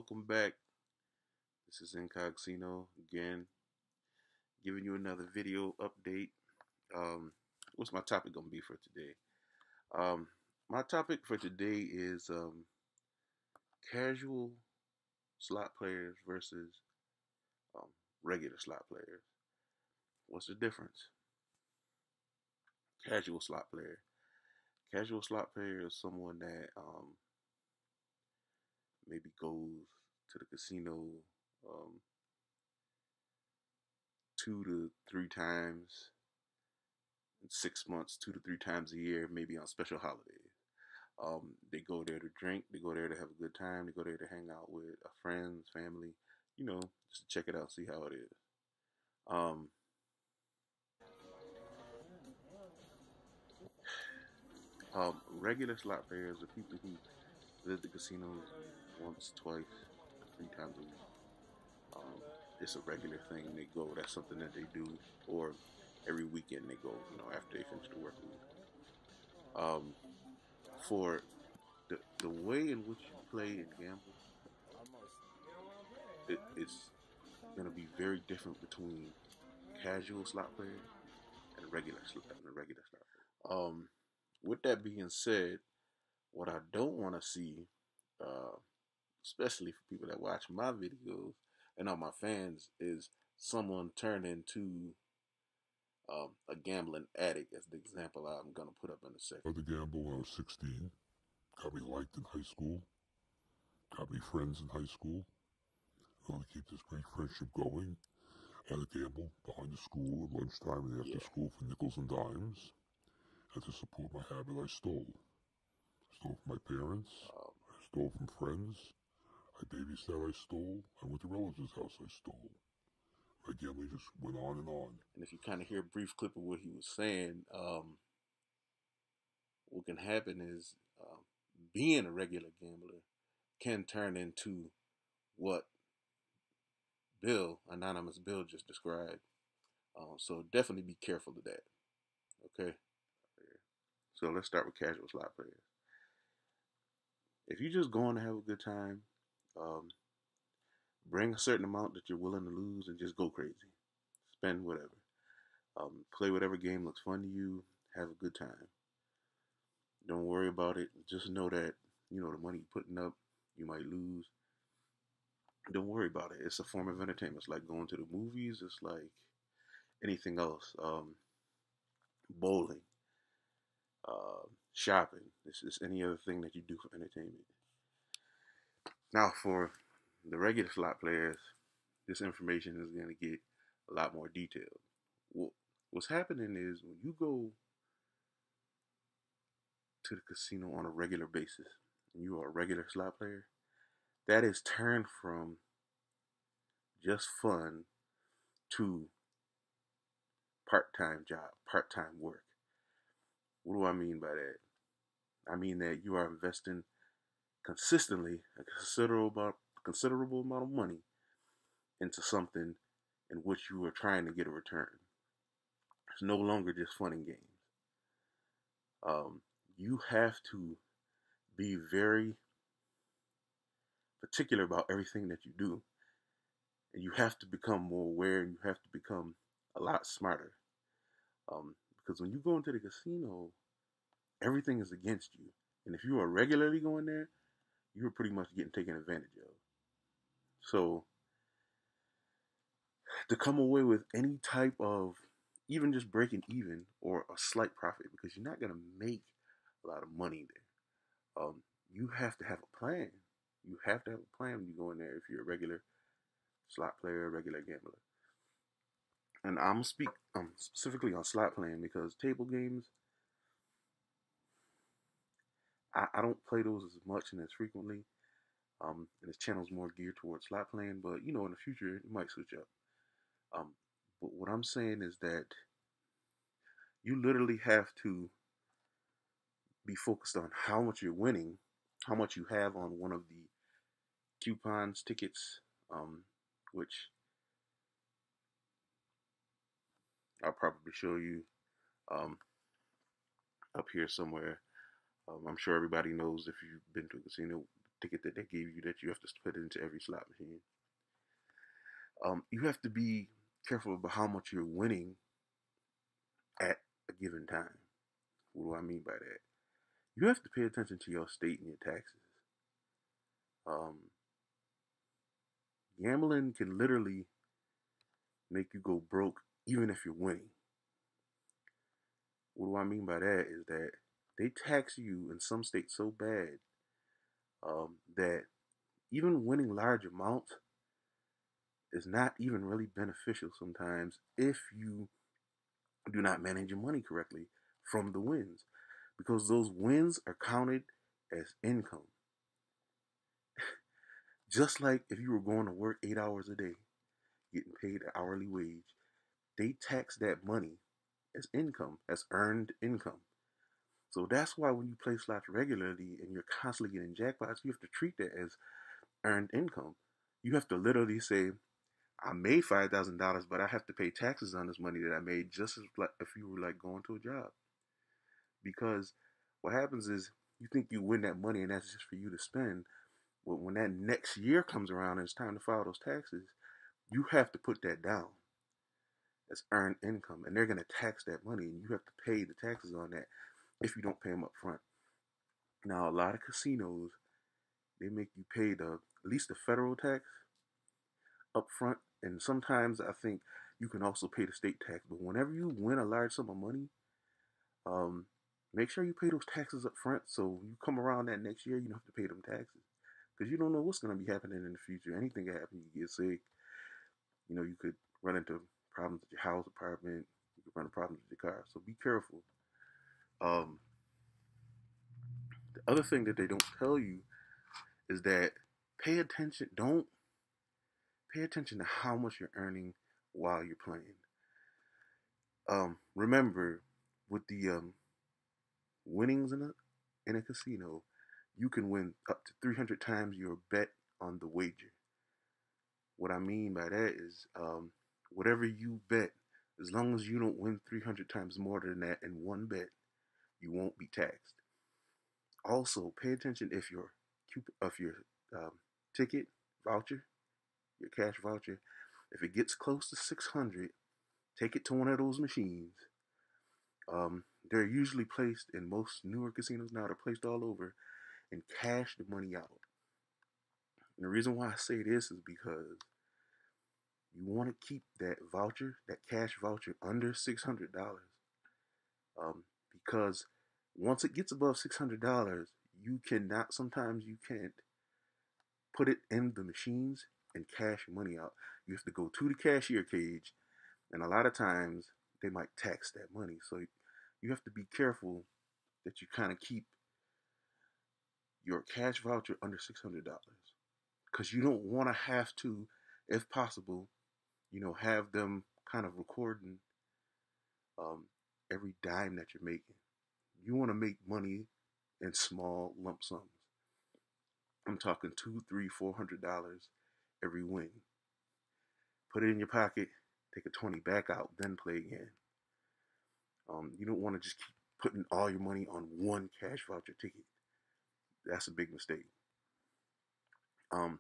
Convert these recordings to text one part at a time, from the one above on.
welcome back. This is Incognito again, giving you another video update. Um, what's my topic gonna be for today? Um, my topic for today is casual slot players versus um, regular slot players. What's the difference? Casual slot player. Casual slot player is someone that maybe goes to the casino um, 2 to 3 times in 6 months, 2 to 3 times a year, maybe on special holidays. They go there to drink, they go there to have a good time, they go there to hang out with friends, family, just to check it out, see how it is. Um, Regular slot players are people who visit the casinos once, twice, 3 times a week. Um, it's a regular thing. They go. That's something that they do, or every weekend they go. After they finish the work week. Um, for the way in which you play and gamble, it's gonna be very different between casual slot players and a regular slot player. With that being said, what I don't want to see, uh, especially for people that watch my videos and all my fans, is someone turn into a gambling addict. As the example I'm gonna put up in a second. I started to gamble when I was 16. Got me liked in high school. Got me friends in high school. Going to keep this great friendship going. I had to gamble behind the school at lunchtime and after Yeah. school for nickels and dimes. And to support my habit, I stole. I stole from my parents. Um, I stole from friends. I babysat, I stole. I went to relatives' house, I stole. My gambling just went on and on. and if you kind of hear a brief clip of what he was saying, what can happen is being a regular gambler can turn into what Anonymous Bill just described. So definitely be careful of that. Okay. So let's start with casual slot players. If you're just going to have a good time, um, bring a certain amount that you're willing to lose and just go crazy. Spend whatever. Play whatever game looks fun to you. Have a good time. Don't worry about it. Just know that the money you're putting up, you might lose. Don't worry about it. It's a form of entertainment. It's like going to the movies. It's like anything else. Bowling, shopping. It's just any other thing that you do for entertainment. Now, for the regular slot players, this information is going to get a lot more detailed. What's happening is when you go to the casino on a regular basis and you are a regular slot player, that is turned from just fun to part-time job, part-time work. What do I mean by that? I mean that you are investing consistently a considerable amount of money into something in which you are trying to get a return. It's no longer just fun and games. You have to be very particular about everything that you do, and you have to become more aware, and you have to become a lot smarter. Because when you go into the casino, everything is against you, and if you are regularly going there, you are pretty much getting taken advantage of. So to come away with any type of even just breaking even or a slight profit, because you're not going to make a lot of money there. You have to have a plan. You have to have a plan when you go in there if you're a regular slot player, a regular gambler. And I'm speak specifically on slot playing because table games, I don't play those as much and as frequently. And this channel's more geared towards slot playing, but in the future it might switch up. Um, but what I'm saying is that you literally have to be focused on how much you're winning, how much you have on one of the coupons, tickets, which I'll probably show you um, up here somewhere. I'm sure everybody knows if you've been to a casino ticket that they gave you that you have to put into every slot machine. You have to be careful about how much you're winning at a given time. What do I mean by that? You have to pay attention to your state and your taxes. Um, Gambling can literally make you go broke even if you're winning. What do I mean by that is that they tax you in some states so bad that even winning large amounts is not even really beneficial sometimes if you do not manage your money correctly from the wins, because those wins are counted as income. Just like if you were going to work 8 hours a day, getting paid an hourly wage, they tax that money as income, as earned income. So that's why when you play slots regularly and you're constantly getting jackpots, you have to treat that as earned income. You have to literally say, I made $5,000, but I have to pay taxes on this money that I made, just as like if you were like going to a job. Because what happens is you think you win that money and that's just for you to spend. But when that next year comes around and it's time to file those taxes, you have to put that down as earned income, and they're going to tax that money, and you have to pay the taxes on that if you don't pay them up front. Now, a lot of casinos, they make you pay at least the federal tax up front, and sometimes I think you can also pay the state tax. But whenever you win a large sum of money, um, make sure you pay those taxes up front, so you come around that next year, you don't have to pay them taxes, because you don't know what's going to be happening in the future. Anything can happen. You get sick. You could run into problems with your house, apartment. You could run into problems with your car. So be careful. Um, the other thing that they don't tell you is that pay attention. Don't pay attention to how much you're earning while you're playing. Remember, with the winnings in a casino, you can win up to 300 times your bet on the wager. What I mean by that is, whatever you bet, as long as you don't win 300 times more than that in one bet, you won't be taxed. Also, pay attention if your um, ticket voucher, your cash voucher, if it gets close to 600, take it to one of those machines. They're usually placed in most newer casinos now. They're placed all over, and cash the money out. And the reason why I say this is because you want to keep that voucher, that cash voucher, under $600. Because once it gets above $600, you cannot. Sometimes you can't put it in the machines and cash money out. You have to go to the cashier cage, and a lot of times they might tax that money. So you have to be careful that you kind of keep your cash voucher under $600, because you don't want to have to, if possible, have them kind of recording um, every dime that you're making. You want to make money in small lump sums. I'm talking two, three, $400 every win. Put it in your pocket, take a 20 back out, then play again. You don't want to just keep putting all your money on one cash voucher ticket. That's a big mistake. And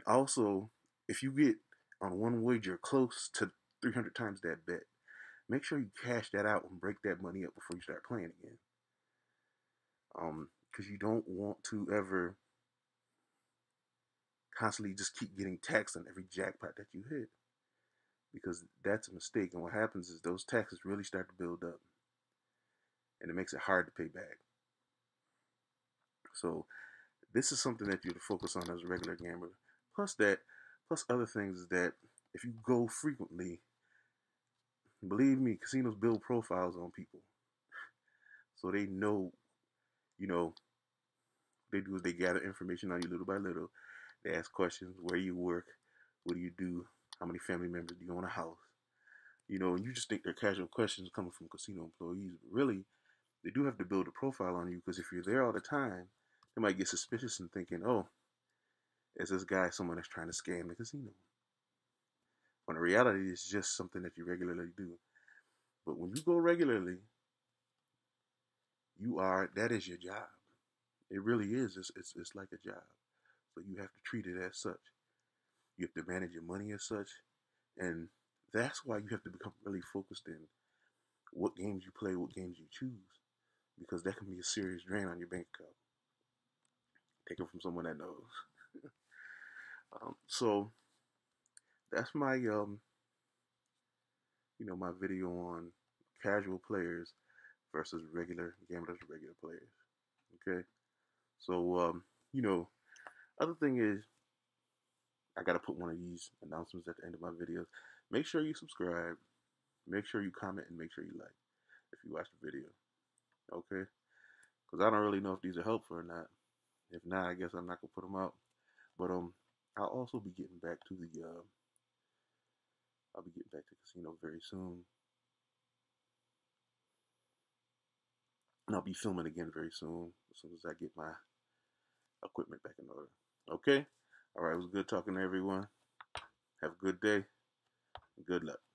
also, if you get on one wager close to 300 times that bet, make sure you cash that out and break that money up before you start playing again. Because you don't want to ever constantly just keep getting taxed on every jackpot that you hit, because that's a mistake. And what happens is those taxes really start to build up, and it makes it hard to pay back. So this is something that you have to focus on as a regular gambler. Plus other things is that if you go frequently, believe me, casinos build profiles on people, so they know, you know, they do is they gather information on you little by little. They ask questions: where you work, what do you do, how many family members do you own a house? And you just think they're casual questions coming from casino employees, but really, they do have to build a profile on you, because if you're there all the time, they might get suspicious and thinking, oh, is this guy someone that's trying to scam the casino? When in reality, it's just something that you regularly do. But when you go regularly, that is your job. It really is. It's like a job. So you have to treat it as such. You have to manage your money as such. And that's why you have to become really focused in what games you play, what games you choose, because that can be a serious drain on your bank account. Take it from someone that knows. So that's my my video on casual players versus regular gamblers, regular players. Okay, so other thing is I gotta put one of these announcements at the end of my videos. Make sure you subscribe, make sure you comment, and make sure you like if you watch the video. Okay, because I don't really know if these are helpful or not. If not, I guess I'm not gonna put them out. But I'll also be getting back to the I'll be getting back to the casino very soon. And I'll be filming again very soon as soon as I get my equipment back in order. Okay? All right, it was good talking to everyone. Have a good day. Good luck.